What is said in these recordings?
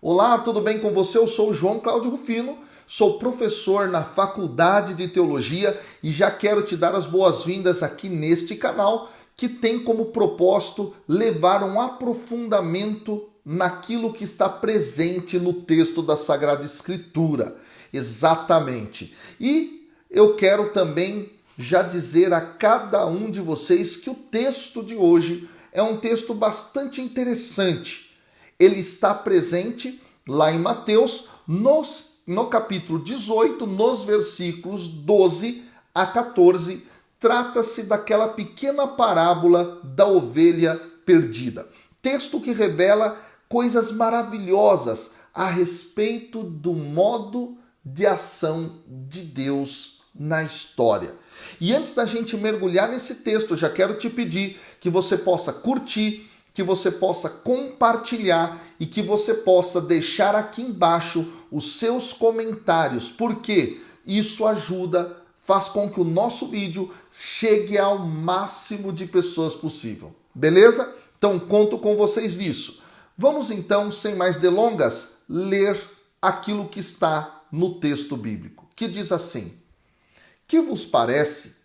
Olá, tudo bem com você? Eu sou o João Cláudio Rufino, sou professor na Faculdade de Teologia e já quero te dar as boas-vindas aqui neste canal que tem como propósito levar um aprofundamento naquilo que está presente no texto da Sagrada Escritura. Exatamente. E eu quero também já dizer a cada um de vocês que o texto de hoje é um texto bastante interessante. Ele está presente lá em Mateus, no capítulo 18, nos versículos 12 a 14. Trata-se daquela pequena parábola da ovelha perdida. Texto que revela coisas maravilhosas a respeito do modo de ação de Deus na história. E antes da gente mergulhar nesse texto, eu já quero te pedir que você possa curtir, que você possa compartilhar e que você possa deixar aqui embaixo os seus comentários, porque isso ajuda, faz com que o nosso vídeo chegue ao máximo de pessoas possível. Beleza? Então conto com vocês nisso. Vamos então, sem mais delongas, ler aquilo que está no texto bíblico, que diz assim: que vos parece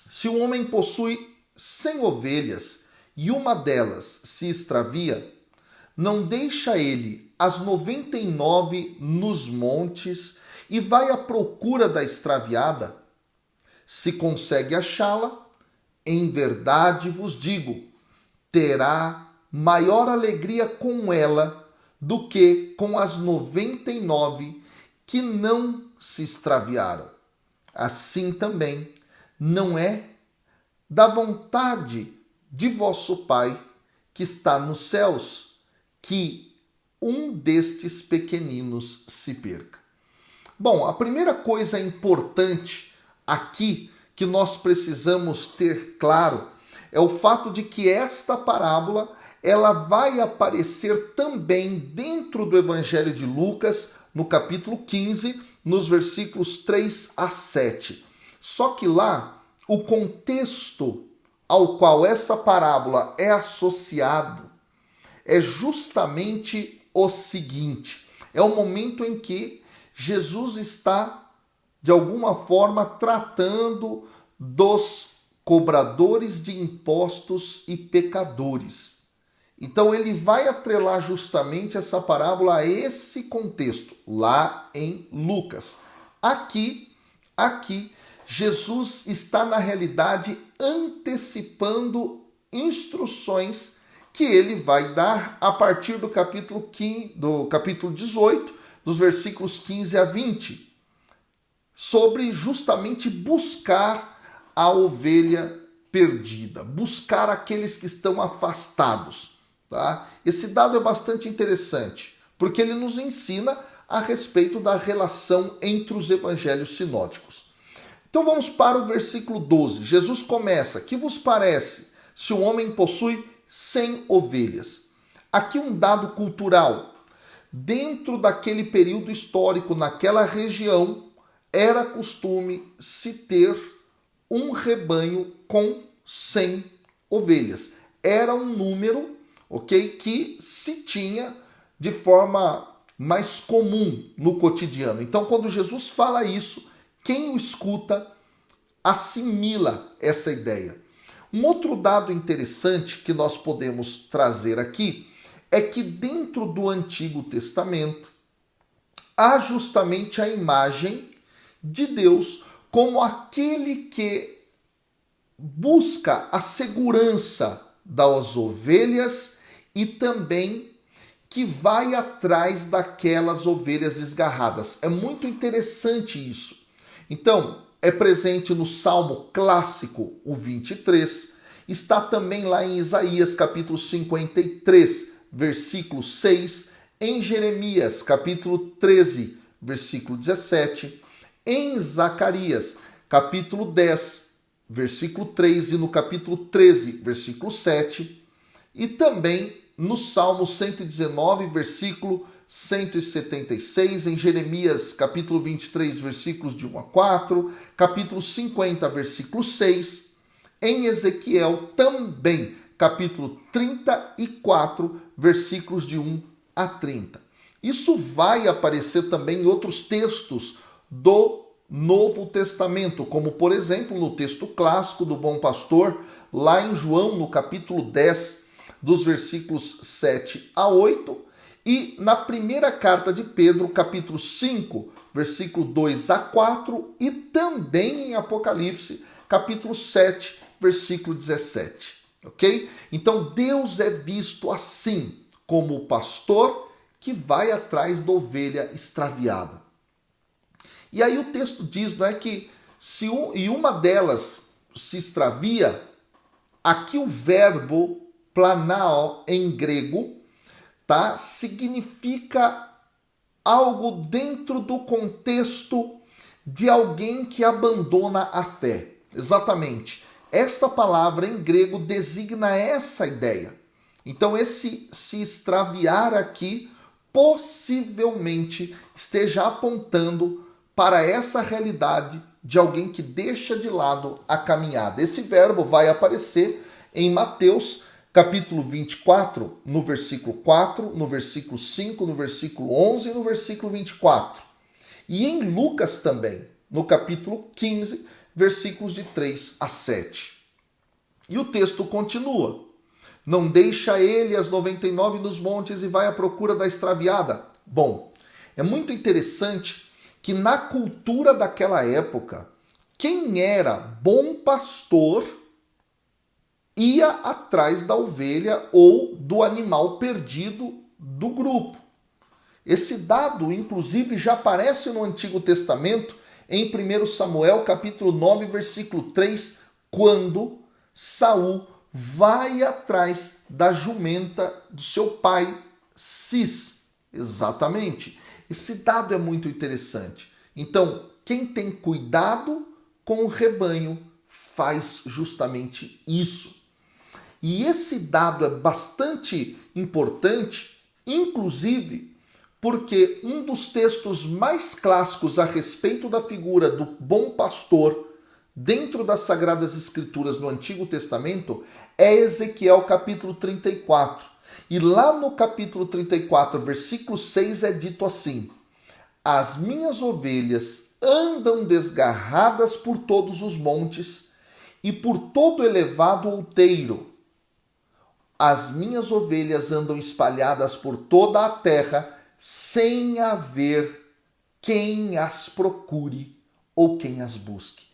se um homem possui 100 ovelhas e uma delas se extravia, não deixa ele as 99 nos montes e vai à procura da extraviada? Se consegue achá-la, em verdade vos digo, terá maior alegria com ela do que com as 99 que não se extraviaram. Assim também não é da vontade de vosso Pai que está nos céus que um destes pequeninos se perca. Bom, a primeira coisa importante aqui que nós precisamos ter claro é o fato de que esta parábola ela vai aparecer também dentro do Evangelho de Lucas, no capítulo 15, nos versículos 3 a 7. Só que lá, o contexto ao qual essa parábola é associado é justamente o seguinte: é o momento em que Jesus está, de alguma forma, tratando dos cobradores de impostos e pecadores. Então ele vai atrelar justamente essa parábola a esse contexto, lá em Lucas. Aqui, Jesus está, na realidade, antecipando instruções que ele vai dar a partir do capítulo 18, dos versículos 15 a 20, sobre justamente buscar a ovelha perdida, buscar aqueles que estão afastados. Tá? Esse dado é bastante interessante, porque ele nos ensina a respeito da relação entre os evangelhos sinóticos. Então vamos para o versículo 12. Jesus começa: que vos parece se um homem possui 100 ovelhas? Aqui um dado cultural. Dentro daquele período histórico, naquela região, era costume se ter um rebanho com 100 ovelhas. Era um número, que se tinha de forma mais comum no cotidiano. Então, quando Jesus fala isso, quem o escuta assimila essa ideia. Um outro dado interessante que nós podemos trazer aqui é que dentro do Antigo Testamento há justamente a imagem de Deus como aquele que busca a segurança das ovelhas e também que vai atrás daquelas ovelhas desgarradas. É muito interessante isso. Então, é presente no Salmo clássico, o 23, está também lá em Isaías, capítulo 53, versículo 6, em Jeremias, capítulo 13, versículo 17, em Zacarias, capítulo 10, versículo 3, e no capítulo 13, versículo 7, e também no Salmo 119, versículo 176, em Jeremias, capítulo 23, versículos de 1 a 4, capítulo 50, versículo 6, em Ezequiel também, capítulo 34, versículos de 1 a 30. Isso vai aparecer também em outros textos do Novo Testamento, como por exemplo no texto clássico do Bom Pastor, lá em João, no capítulo 10, dos versículos 7 a 8, e na primeira carta de Pedro, capítulo 5, versículo 2 a 4, e também em Apocalipse, capítulo 7, versículo 17. Ok? Então Deus é visto assim, como o pastor que vai atrás da ovelha extraviada. E aí o texto diz, né, que se uma delas se extravia, aqui o verbo planao em grego, tá, significa algo dentro do contexto de alguém que abandona a fé. Exatamente. Esta palavra em grego designa essa ideia. Então esse se extraviar aqui possivelmente esteja apontando para essa realidade de alguém que deixa de lado a caminhada. Esse verbo vai aparecer em Mateus capítulo 24, no versículo 4, no versículo 5, no versículo 11 e no versículo 24. E em Lucas também, no capítulo 15, versículos de 3 a 7. E o texto continua. Não deixa ele as 99 nos montes e vai à procura da extraviada. Bom, é muito interessante que na cultura daquela época, quem era bom pastor ia atrás da ovelha ou do animal perdido do grupo. Esse dado, inclusive, já aparece no Antigo Testamento, em 1 Samuel, capítulo 9, versículo 3, quando Saul vai atrás da jumenta do seu pai, Cis. Exatamente. Esse dado é muito interessante. Então, quem tem cuidado com o rebanho faz justamente isso. E esse dado é bastante importante, inclusive porque um dos textos mais clássicos a respeito da figura do bom pastor dentro das Sagradas Escrituras no Antigo Testamento é Ezequiel capítulo 34. E lá no capítulo 34, versículo 6 é dito assim: as minhas ovelhas andam desgarradas por todos os montes e por todo elevado outeiro. As minhas ovelhas andam espalhadas por toda a terra, sem haver quem as procure ou quem as busque.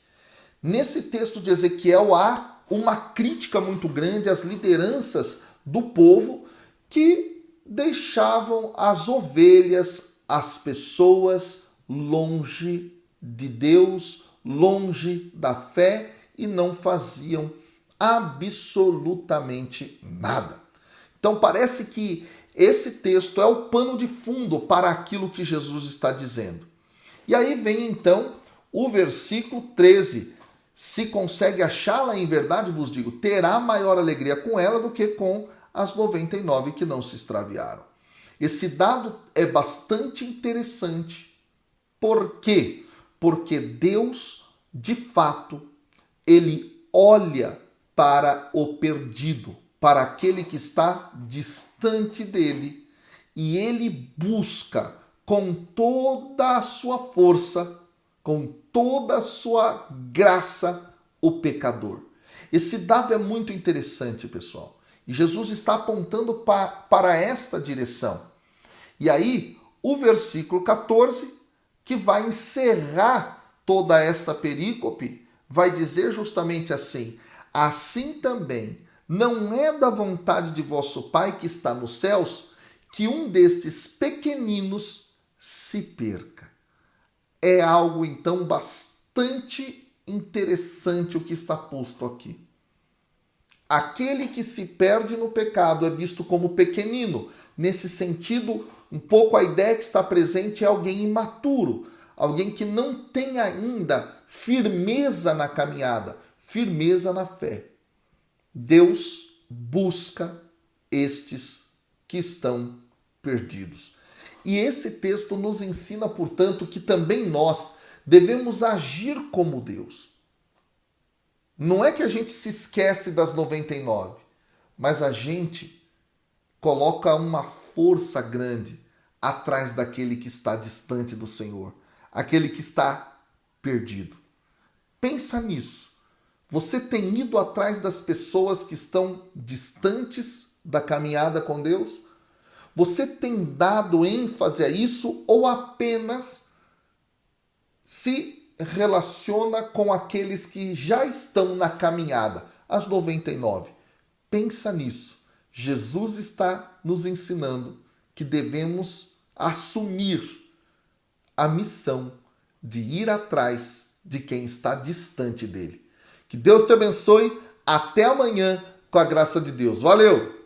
Nesse texto de Ezequiel há uma crítica muito grande às lideranças do povo que deixavam as ovelhas, as pessoas, longe de Deus, longe da fé e não faziam absolutamente nada. Então parece que esse texto é o pano de fundo para aquilo que Jesus está dizendo. E aí vem então o versículo 13. Se consegue achá-la, em verdade vos digo, terá maior alegria com ela do que com as 99 que não se extraviaram. Esse dado é bastante interessante. Por quê? Porque Deus, de fato, ele olha para o perdido, para aquele que está distante dele, e ele busca com toda a sua força, com toda a sua graça, o pecador. Esse dado é muito interessante, pessoal. E Jesus está apontando para esta direção. E aí, o versículo 14, que vai encerrar toda esta perícope, vai dizer justamente assim: assim também não é da vontade de vosso Pai que está nos céus que um destes pequeninos se perca. É algo então bastante interessante o que está posto aqui. Aquele que se perde no pecado é visto como pequenino. Nesse sentido, um pouco a ideia que está presente é alguém imaturo, alguém que não tem ainda firmeza na caminhada, firmeza na fé. Deus busca estes que estão perdidos. E esse texto nos ensina, portanto, que também nós devemos agir como Deus. Não é que a gente se esquece das 99, mas a gente coloca uma força grande atrás daquele que está distante do Senhor, aquele que está perdido. Pensa nisso. Você tem ido atrás das pessoas que estão distantes da caminhada com Deus? Você tem dado ênfase a isso ou apenas se relaciona com aqueles que já estão na caminhada, as 99? Pensa nisso. Jesus está nos ensinando que devemos assumir a missão de ir atrás de quem está distante dele. Que Deus te abençoe. Até amanhã, com a graça de Deus. Valeu!